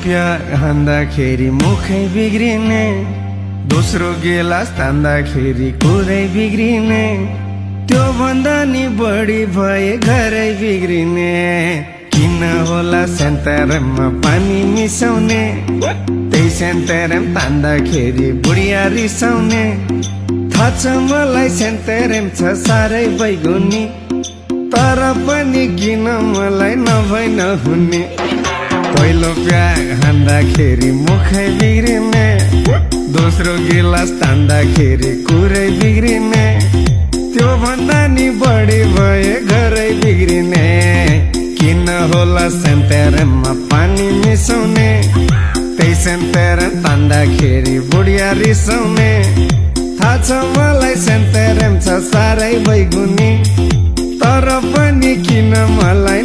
प्यार हान्दाखेरि मुखै बिग्रिने, दोस्रो गिलास तान्दाखेरि कुरै बिग्रिने, त्यो भन्दा नि बढी भए घरै बिग्रिने। किन होला सेन्तेरेममा पानी मिसाउने, त्यही सेन्तेरेम तान्दाखेरि बुढिया रिसाउने। थाहा छ मलाई सेन्तेरेम छ साह्रै बैगुनी, तर पनि किन मलाई नभई नहुने। पहिलो प्यार हान्दाखेरि मुखै बिग्रिने, दोस्रो गिलास तान्दाखेरि कुरै बिग्रिने, त्यो भन्दा नि बढी भए घरै बिग्रिने। किन होला सेन्तेरेममा पानी मिसाउने, त्यही सेन्तेरेम तान्दाखेरि बुढिया रिसाउने। थाहा छ मलाई सेन्तेरेम छ साह्रै बैगुनी, तर पनि किन मलाई